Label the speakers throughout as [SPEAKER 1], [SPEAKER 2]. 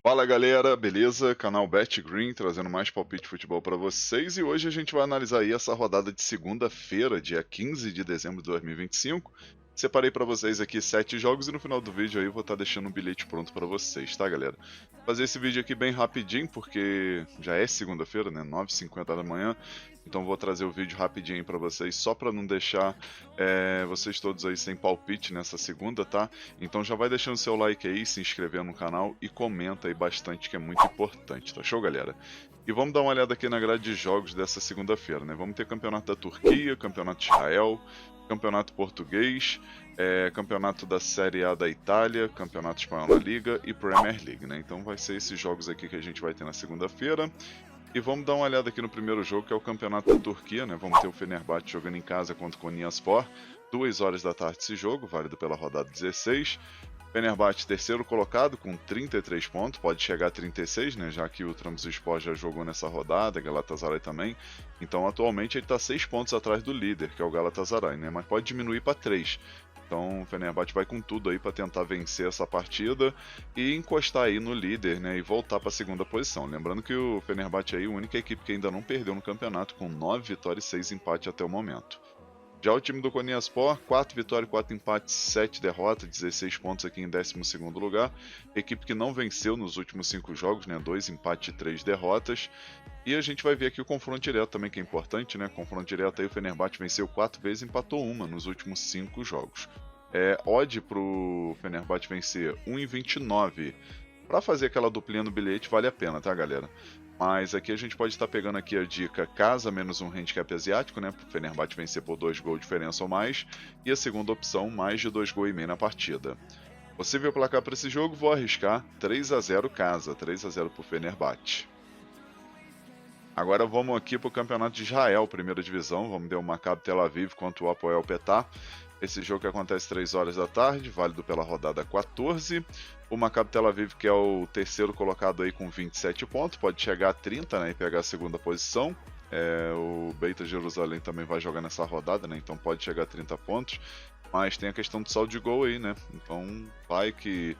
[SPEAKER 1] Fala galera, beleza? Canal Bet Green trazendo mais palpite de futebol para vocês e hoje a gente vai analisar aí essa rodada de segunda-feira, dia 15 de dezembro de 2025. Separei para vocês aqui 7 jogos e no final do vídeo aí eu vou estar deixando um bilhete pronto para vocês, tá galera? Vou fazer esse vídeo aqui bem rapidinho porque já é segunda-feira, né? 9h50 da manhã, então vou trazer o vídeo rapidinho para vocês só para não deixar vocês todos aí sem palpite nessa segunda, tá? Então já vai deixando seu like aí, se inscrevendo no canal e comenta aí bastante que é muito importante, tá show galera? E vamos dar uma olhada aqui na grade de jogos dessa segunda-feira, né? Vamos ter campeonato da Turquia, campeonato de Israel, campeonato português, campeonato da Série A da Itália, campeonato espanhol na Liga e Premier League, né? Então vai ser esses jogos aqui que a gente vai ter na segunda-feira. E vamos dar uma olhada aqui no primeiro jogo, que é o campeonato da Turquia, né? Vamos ter o Fenerbahçe jogando em casa contra o Konyaspor, 2 horas da tarde esse jogo, válido pela rodada 16. Fenerbahçe terceiro colocado com 33 pontos, pode chegar a 36, né, já que o Trabzonspor já jogou nessa rodada, Galatasaray também. Então atualmente ele está 6 pontos atrás do líder, que é o Galatasaray, né, mas pode diminuir para 3. Então o Fenerbahçe vai com tudo aí para tentar vencer essa partida e encostar aí no líder, né, e voltar para a segunda posição. Lembrando que o Fenerbahçe aí é a única equipe que ainda não perdeu no campeonato, com 9 vitórias e 6 empates até o momento. Já o time do Konyaspor, 4 vitórias, 4 empates, 7 derrotas, 16 pontos aqui em 12º lugar. Equipe que não venceu nos últimos 5 jogos, né? 2 empates e 3 derrotas. E a gente vai ver aqui o confronto direto também, que é importante, né? Confronto direto aí, o Fenerbahçe venceu 4 vezes e empatou uma nos últimos 5 jogos. Odd pro Fenerbahçe vencer 1,29. Para fazer aquela duplinha no bilhete vale a pena, tá galera? Mas aqui a gente pode estar pegando aqui a dica casa menos um handicap asiático, né? Para o Fenerbahçe vencer por 2 gols de diferença ou mais. E a segunda opção, mais de 2,5 gols na partida. Possível placar para esse jogo, vou arriscar 3-0 casa, 3-0 para o Fenerbahçe. Agora vamos aqui para o Campeonato de Israel, primeira divisão. Vamos ter o Maccabi Tel Aviv contra o Hapoel Petah. Esse jogo que acontece 3 horas da tarde, válido pela rodada 14. O Maccabi Tel Aviv, que é o terceiro colocado aí com 27 pontos, pode chegar a 30, né, e pegar a segunda posição. O Beta Jerusalém também vai jogar nessa rodada, né, então pode chegar a 30 pontos. Mas tem a questão do saldo de gol aí, né, então vai que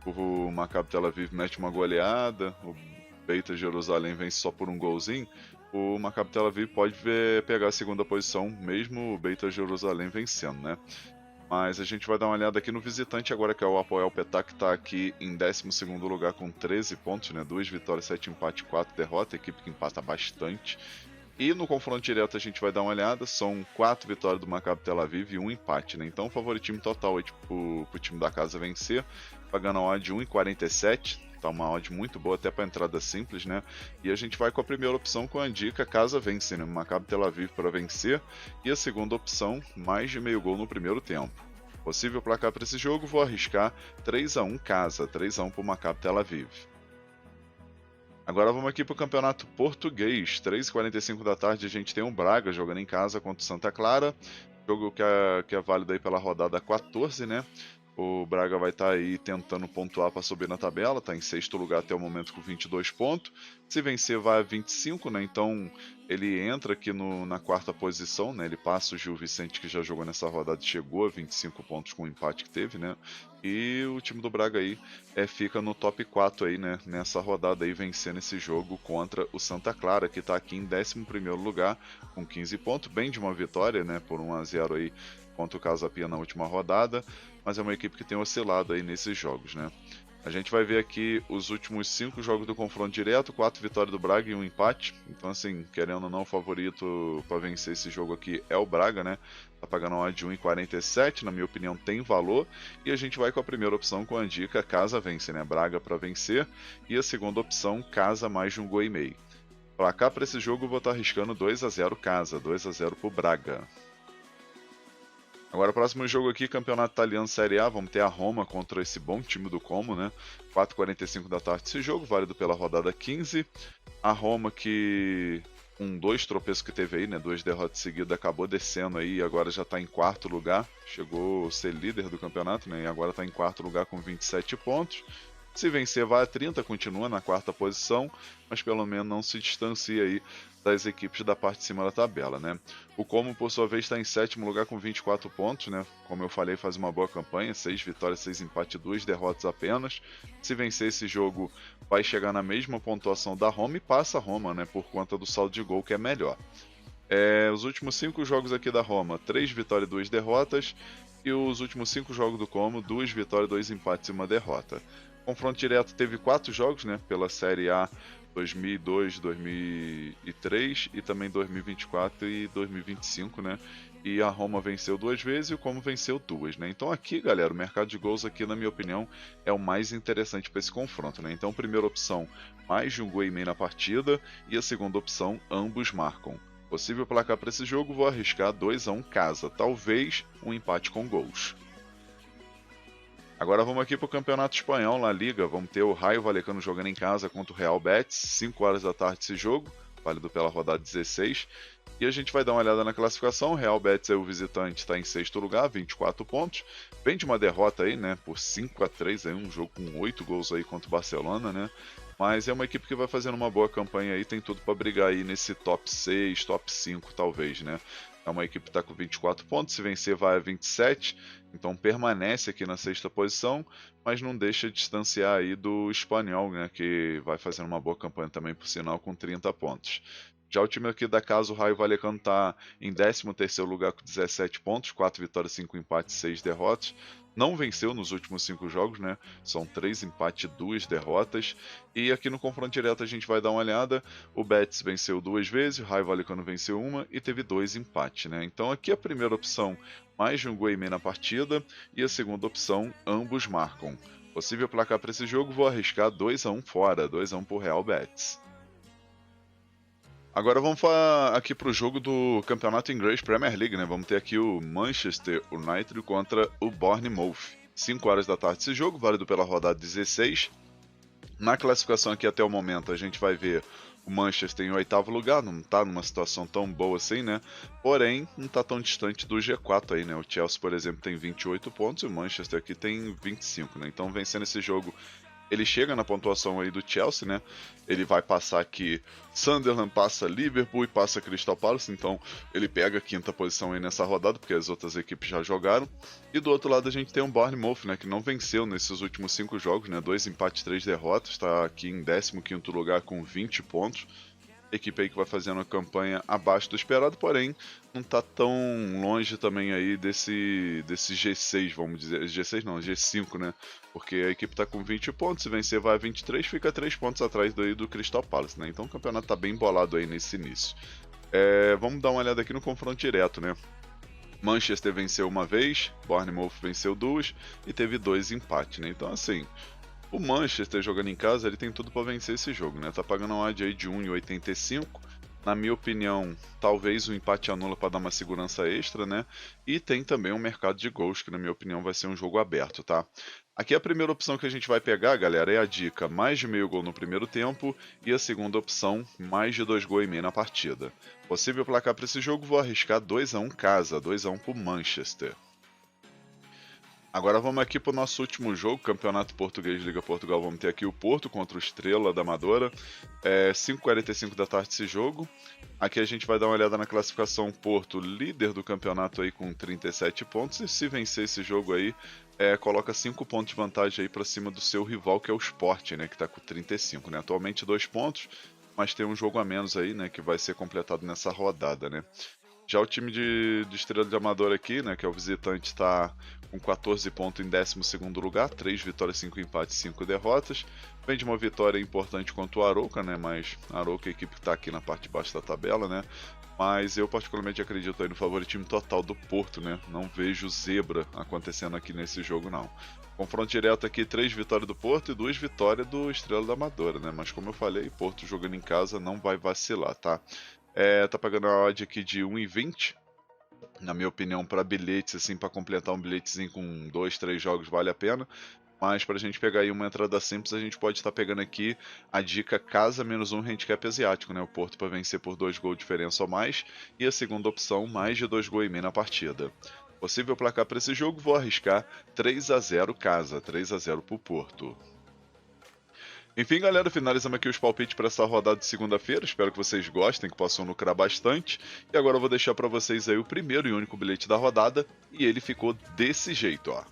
[SPEAKER 1] o Maccabi Tel Aviv mete uma goleada, o Beta Jerusalém vence só por um golzinho. O Maccabi Tel Aviv pode pegar a segunda posição, mesmo o Beta Jerusalém vencendo, né? Mas a gente vai dar uma olhada aqui no visitante agora, que é o Hapoel Petah, que está aqui em 12º lugar com 13 pontos, né? 2 vitórias, 7 empates, 4 derrotas, equipe que empata bastante. E no confronto direto a gente vai dar uma olhada, são 4 vitórias do Maccabi Tel Aviv e 1 empate, né? Então o favoritismo total aí pro time da casa vencer, pagando a odd de 1,47. Tá uma odd muito boa até para entrada simples, né? E a gente vai com a primeira opção com a dica casa vence, né? Maccabi Tel Aviv para vencer. E a segunda opção, mais de meio gol no primeiro tempo. Possível placar para esse jogo, vou arriscar 3-1 casa, 3-1 para o Maccabi Tel Aviv. Agora vamos aqui para o Campeonato Português, 3h45 da tarde a gente tem o Braga jogando em casa contra o Santa Clara. Jogo que é válido aí pela rodada 14, né? O Braga vai estar aí tentando pontuar para subir na tabela, está em 6º lugar até o momento com 22 pontos. Se vencer vai a 25, né? Então ele entra aqui na 4ª posição, né? Ele passa o Gil Vicente, que já jogou nessa rodada, chegou a 25 pontos com o empate que teve, né? E o time do Braga aí fica no top 4 aí, né? Nessa rodada aí, vencendo esse jogo contra o Santa Clara, que está aqui em 11º lugar com 15 pontos, bem de uma vitória, né? Por 1-0 aí contra o Casa Pia na última rodada, mas é uma equipe que tem oscilado aí nesses jogos, né? A gente vai ver aqui os últimos 5 jogos do confronto direto, 4 vitórias do Braga e 1 empate. Então, assim, querendo ou não, o favorito para vencer esse jogo aqui é o Braga, né? Tá pagando uma de 1,47, na minha opinião tem valor. E a gente vai com a primeira opção com a dica casa vence, né? Braga para vencer. E a segunda opção, casa mais de 1,5 gols. Placar para esse jogo eu vou estar arriscando 2-0 casa, 2-0 pro Braga. Agora o próximo jogo aqui, Campeonato Italiano Série A, vamos ter a Roma contra esse bom time do Como, né? 4h45 da tarde esse jogo, válido pela rodada 15. A Roma que com 2 tropeços que teve aí, né? 2 derrotas seguidas, acabou descendo aí e agora já está em quarto lugar. Chegou a ser líder do campeonato, né? E agora está em quarto lugar com 27 pontos. Se vencer, vai a 30, continua na quarta posição, mas pelo menos não se distancia aí das equipes da parte de cima da tabela, né? O Como, por sua vez, está em sétimo lugar com 24 pontos, né? Como eu falei, faz uma boa campanha, 6 vitórias, 6 empates, 2 derrotas apenas. Se vencer esse jogo, vai chegar na mesma pontuação da Roma e passa a Roma, né? Por conta do saldo de gol que é melhor. Os últimos 5 jogos aqui da Roma, 3 vitórias e 2 derrotas. E os últimos 5 jogos do Como, 2 vitórias, 2 empates e 1 derrota. Confronto direto teve 4 jogos, né? Pela Série A 2002, 2003 e também 2024 e 2025, né? E a Roma venceu 2 vezes e o Como venceu 2, né? Então aqui, galera, o mercado de gols aqui, na minha opinião, é o mais interessante para esse confronto, né? Então, primeira opção, mais de um gol e meio na partida, e a segunda opção, ambos marcam. Possível placar para esse jogo, vou arriscar 2-1 casa, talvez um empate com gols. Agora vamos aqui para o Campeonato Espanhol, na Liga. Vamos ter o Raio Vallecano jogando em casa contra o Real Betis, 5 horas da tarde esse jogo, válido pela rodada 16. E a gente vai dar uma olhada na classificação. O Real Betis, o visitante, está em sexto lugar, 24 pontos. Vem de uma derrota aí, né, por 5-3, aí, um jogo com 8 gols aí contra o Barcelona, né? Mas é uma equipe que vai fazendo uma boa campanha aí, tem tudo para brigar aí nesse top 6, top 5 talvez, né? É uma equipe que está com 24 pontos, se vencer vai a 27, então permanece aqui na sexta posição, mas não deixa de distanciar aí do Espanhol, né, que vai fazendo uma boa campanha também, por sinal, com 30 pontos. Já o time aqui da casa, o Raio Vallecano, está em 13º lugar com 17 pontos, 4 vitórias, 5 empates, 6 derrotas. Não venceu nos últimos 5 jogos, né? São 3 empates e 2 derrotas. E aqui no confronto direto a gente vai dar uma olhada. O Betis venceu 2 vezes, o Raio Vallecano venceu uma e teve 2 empates, né? Então aqui a primeira opção, mais de um gol e meio na partida, e a segunda opção, ambos marcam. Possível placar para esse jogo, vou arriscar 2-1 fora, 2-1 pro Real Betis. Agora vamos falar aqui pro jogo do Campeonato Inglês Premier League, né? Vamos ter aqui o Manchester United contra o Bournemouth. 5 horas da tarde esse jogo, válido pela rodada 16. Na classificação aqui até o momento, a gente vai ver o Manchester em oitavo lugar, não está numa situação tão boa assim, né? Porém, não está tão distante do G4 aí, né? O Chelsea, por exemplo, tem 28 pontos e o Manchester aqui tem 25, né? Então, vencendo esse jogo, ele chega na pontuação aí do Chelsea, né? Ele vai passar aqui Sunderland, passa Liverpool e passa Crystal Palace, então ele pega a quinta posição aí nessa rodada, porque as outras equipes já jogaram. E do outro lado a gente tem o Bournemouth, né, que não venceu nesses últimos 5 jogos, né? 2 empates, 3 derrotas, está aqui em 15º lugar com 20 pontos. Equipe aí que vai fazendo a campanha abaixo do esperado, porém não está tão longe também aí desse G6, vamos dizer. G6 não, G5, né? Porque a equipe está com 20 pontos, se vencer vai a 23, fica 3 pontos atrás do Crystal Palace, né? Então o campeonato está bem bolado aí nesse início. Vamos dar uma olhada aqui no confronto direto, né? Manchester venceu uma vez, Bournemouth venceu 2 e teve 2 empates, né? Então assim, o Manchester jogando em casa, ele tem tudo para vencer esse jogo, né? Tá pagando uma odd aí de 1,85. Na minha opinião, talvez o empate anula para dar uma segurança extra, né? E tem também um mercado de gols, que na minha opinião vai ser um jogo aberto, tá? Aqui a primeira opção que a gente vai pegar, galera, é a dica mais de meio gol no primeiro tempo e a segunda opção, mais de 2 gols e meio na partida. Possível placar para esse jogo, vou arriscar 2-1 casa, 2-1 pro Manchester. Agora vamos aqui para o nosso último jogo, Campeonato Português Liga Portugal. Vamos ter aqui o Porto contra o Estrela da Amadora. 5h45 da tarde esse jogo. Aqui a gente vai dar uma olhada na classificação. Porto, líder do campeonato aí com 37 pontos. E se vencer esse jogo aí, coloca 5 pontos de vantagem aí para cima do seu rival, que é o Sport, né, que está com 35, né? Atualmente 2 pontos, mas tem um jogo a menos aí, né, que vai ser completado nessa rodada, né? Já o time de Estrela de Amador aqui, né, que é o visitante, está com 14 pontos em 12º lugar, 3 vitórias, 5 empates, 5 derrotas. Vem de uma vitória importante contra o Arouca, né, mas a Arouca é a equipe que está aqui na parte de baixo da tabela, né. Mas eu particularmente acredito aí no favoritismo total do Porto, né. Não vejo zebra acontecendo aqui nesse jogo, não. Confronto direto aqui, 3 vitórias do Porto e 2 vitórias do Estrela da Amadora, né. Mas como eu falei, Porto jogando em casa não vai vacilar, tá? Tá pagando a odd aqui de 1,20. Na minha opinião, para bilhetes, assim, para completar um bilhetezinho com 2, 3 jogos vale a pena. Mas para a gente pegar aí uma entrada simples, a gente pode estar pegando aqui a dica casa -1 handicap asiático, né? O Porto para vencer por 2 gols de diferença ou mais. E a segunda opção, mais de 2 gols e meio na partida. Possível placar para esse jogo, vou arriscar 3-0 casa, 3-0 para o Porto. Enfim, galera, finalizamos aqui os palpites para essa rodada de segunda-feira. Espero que vocês gostem, que possam lucrar bastante. E agora eu vou deixar para vocês aí o primeiro e único bilhete da rodada. E ele ficou desse jeito, ó.